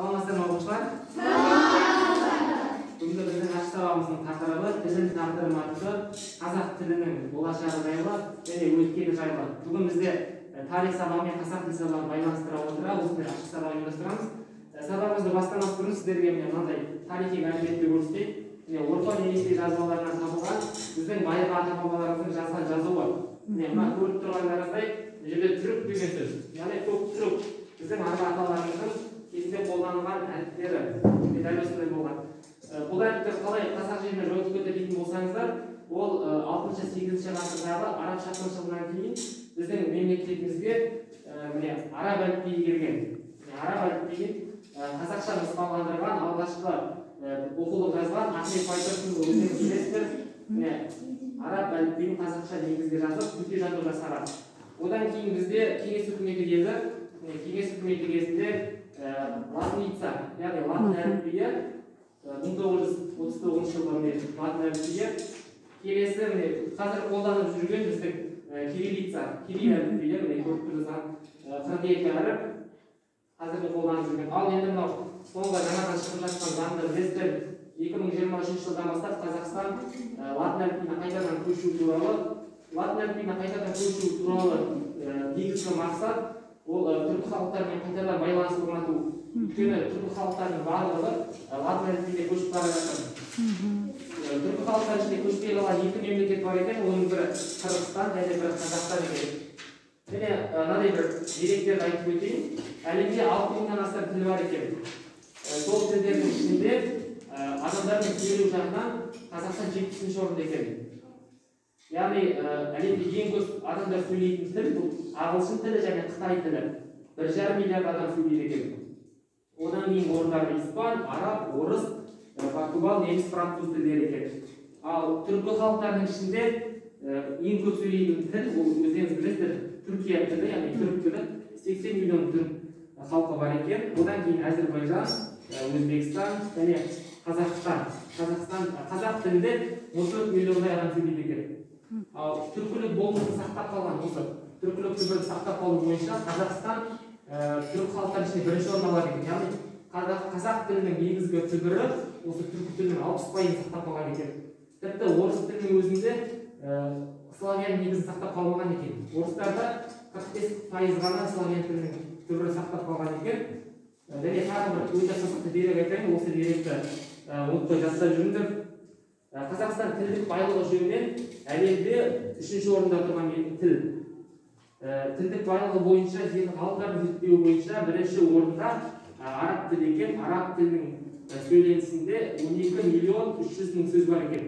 Саламатсыздар ма оқушылар? Бүгінгі біздің ашық сабағымыздың тақырыбы тілдің тағдыры қазақ тілінің болашағы жайлы және өткені жайлы. Бүгін бізде тарих сабағы мен қазақ тілі сабағын байланыстыра отыра осындай ашық сабақ ұйымдастырамыз. Сабағымызды бастамас бұрын сіздерге мынандай тарихи мәліметті көрсетейік. Орта немесе жазбаларынан табылған біздің байырғы ата-бабаларымыздың жазған жазуы. Мына көріп тұрғандарыңыздай бұл жерде түрік деген сөз. Яғни көк түрік біздің арғы аталарымыздың кезінде қолданылған әріптері. Дәл осындай болған. Бұл әріптер қалай қазақ жеріне жойылып кетті дейтін болсаңыздар, ол 6-8 ғасырдағы араб шапқыншылығынан кейін біздің мемлекетімізге араб әліпбиі келген. Араб әліпбиін қазақша нұсқаландырған алғашқы оқулық жазған Ахмет Байтұрсынов өздеріңіз білесіздер. Араб әліпбиін қазақша негізге жазып, төте жазу жасаған. Одан кейін бізде кеңес үкіметі келді. Кеңес үкіметі кезінде латиница, яғни латын әліпбиі 1939 жылғы латын әліпбиі. Келесі қазір қолданып жүрген біздің кириллица, кирилл әліпбиі, көріп тұрсыздар 42 әріп қазіргі қолданып жүрген. Ал енді мынау соңғы жаңадан шығып жатқан заңды білесіздер, 2023 жылдан бастап Қазақстан латын әліпбиіне қайтадан көшу туралы негізгі мақсат ол түркі халықтарымен қайтадан байланыс орнату. Өйткені түркі халықтарының барлығы латын әліпбиіне көшіп бара жатыр. Түркі халықтар ішінде көшпей қалған екі мемлекет бар екен, оның бірі Қырғызстан және бірі Қазақстан екен. Және мынадай бір деректерді айтып өтейін. Әлемде 6000-нан астам тіл бар екен. Сол тілдердің ішінде адамдардың сөйлеу жағынан Қазақстан 70-ші орында екен. Яғни әлемде ең көп адамдар сөйлейтін тіл бұл ағылшын тілі және Қытай тілі. 1,5 миллиард адам сөйлейді екен. Одан кейін орындары испан, араб, орыс, португал, неміс, француз тілдері екен. Ал түркі халықтарының ішінде ең көп сөйлейтін тіл ол өздеріңіз білесіздер Түркия тілі, яғни түрік тілі 80 миллион түрік халқы бар екен. Одан кейін Әзербайжан, Өзбекстан және Қазақстан. Қазақ тілінде 14 миллиондай адам сөйлейді екен. Ал түркілік болмысын сақтап қалған осы түркілік түбірін сақтап қалу бойынша Қазақстан түрік халықтар ішінде бірінші орын алады екен. Яғни қазақ тілінің негізгі түбірі осы түркі тілінің 60% сақтап қалған екен. Тіпті орыс тілінің өзінде славян негізін сақтап қалмаған екен. Орыстарда 45% ғана славян тілінің түбірі сақтап қалған екен. Және тағы бір өте қызықты дерек айтайын, осы деректі ұмытпай жаттап жүріңдер. Қазақстан тілдік байлығы жөнінен әлемде 3-ші орында тұрған тіл. Тілдік байлығы бойынша, ғалымдардың зерттеуі бойынша бірінші орында араб тілі екен. Араб тілінің сөйленісінде 12 миллион 300 мың сөз бар екен.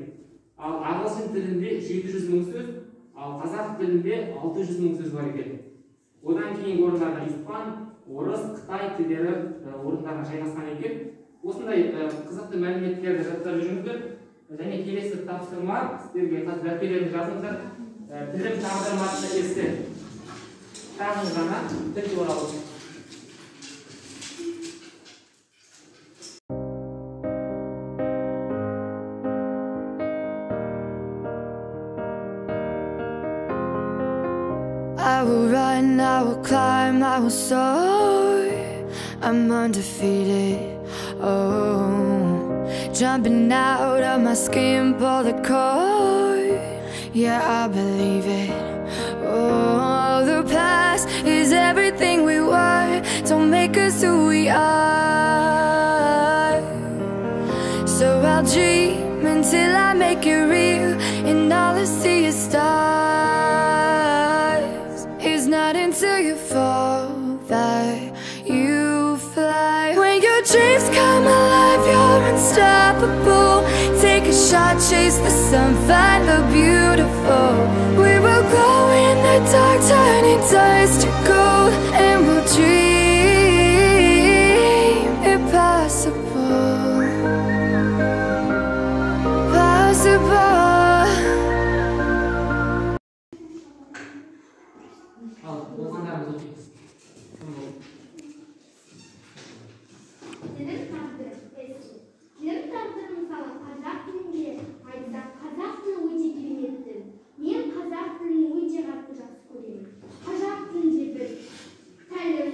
Ал ағылшын тілінде 700 мың сөз, ал қазақ тілінде 600 мың сөз бар екен. Одан кейін орындарда испан, орыс, Қытай тілдері орындарға жайғасқан екен. Осындай қызықты мәліметтерді жаттап жүріңіздер. Және келесі тапсырма сіздерге қазір дәптеріңізге жазыңыздар. Тілдің тағдыры атты есте тағы ғана тіл туралы. I will run, I will climb, I will soar. I'm undefeated. Oh, jumping out of my skin, pull the cord. Yeah, I believe it. Oh, the past is everything we were. Don't make us who we are. So I'll dream until I make it real, and all I see is stars. It's not until you fall that you fly. When your dreams come alive, you're unstoppable. Take a shot, chase the sun, find the beautiful. We will glow in the dark, turning dust to gold, and we'll dream impossible. Possible. Қазақ тілі өте керемет тіл. Мен қазақ тілін өте қатты жақсы көремін. Қазақ тілінде біз тәлім,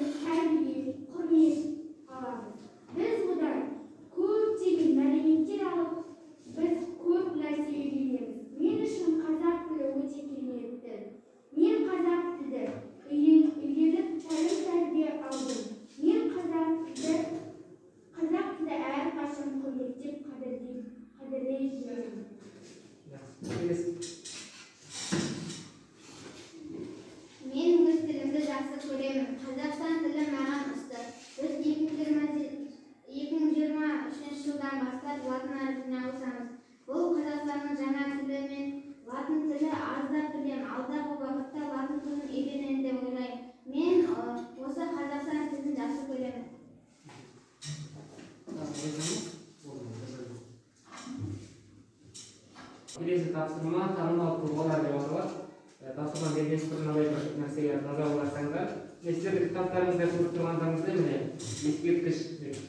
Men o'z tilimni yaxshi ko'raman. Qozog'iston tili ma'nan usta. Biz 2023-yildan boshlab latin alifbosini o'qiymiz. Bu Qozog'istonning жаңа tili. Men latin tili ozda bilaman. Alдағы vaqtda latin tilini o'rganaman deb o'ylayman. Men o'sha Qozog'iston tilini yaxshi ko'raman. Kelesi topshirma tanimol tuyg'ular deb ataladi. Topshirma bergan bir narsaga nazar olasanglar, eskirtgich kitoblarimizda ko'rib turganlarimizda mana eskirtgich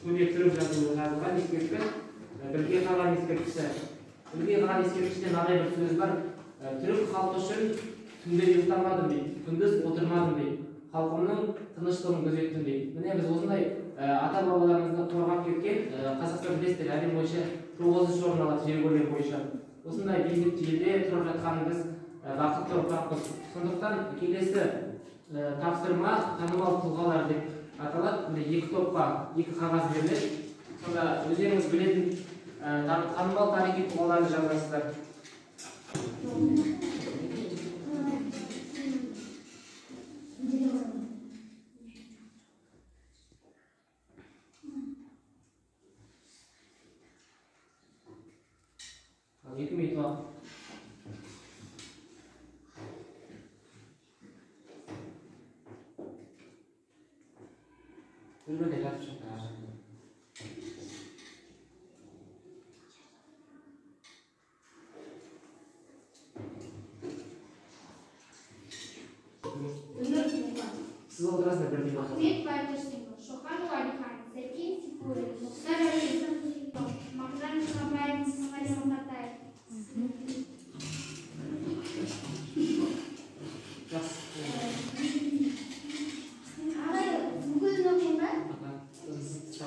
ko'ylak turib yozilgan eskirtgich birga qalan eskirtgichlar. Birga qalan eskirtgichda naqay bir so'z bor. Türk xalqi uchun tunda yiqilmadim deydi, kunduz o'tirmadim deydi. Xalqimning tinchligini ko'zaytdim deydi. Mana biz o'zimday ata-bobolarimizni qo'rg'ab ketgan Qozog'iston bilasizlar, әлем bo'yicha 9-chi o'rinni oladi yer ko'rgan bo'yicha. Осындай бейбіт жерде тұрып жатқанымыз бақытты ұрпақпыз. Сондықтан келесі тапсырма танымал тұлғалар деп аталады. Міне 2 топқа 2 қағаз беріледі. Сонда өздеріңіз білетін танымал тарихи тұлғаларды жазасыздар. Екі минут уақыт. Бөлмеде жатып жатыр. Сіз отырасыздар бірдей уақыт. Ахмет Байтұрсынов, Шоқан Уәлихан, Сәкен Сейфуллин, Мұхтар Әуезов, Мағжан Жұмабаев, Смағали Мақатаев. Ағай, бүгін оқиын ба?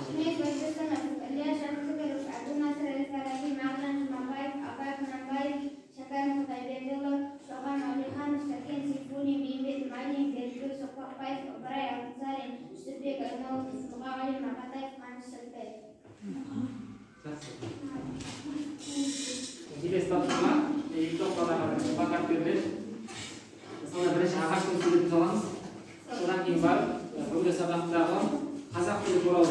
Ахмет Байтұрсынов, Ілияс Жансүгіров, Әбдінасыр Әл-Фараби, Мағжан Жұмабаев, Абай Құнанбаев, Шәкәрім Құдайбердіұлы, Шоқан Уәлихан, Сәкен Сейфуллин, Бейімбет Майлин, Бердібек Соқпақбаев, Ыбырай Алтынсарин, Жүсіпбек Айнауов, Мұқағали Мақатаев, Қаныш Сәтпаев. Келесі тапсырма екі топтарға бағыт беріледі. Сонда бірінші ағаштың суретін саламыз. Содан кейін барып бүгінгі сабақтағы қазақ тілі туралы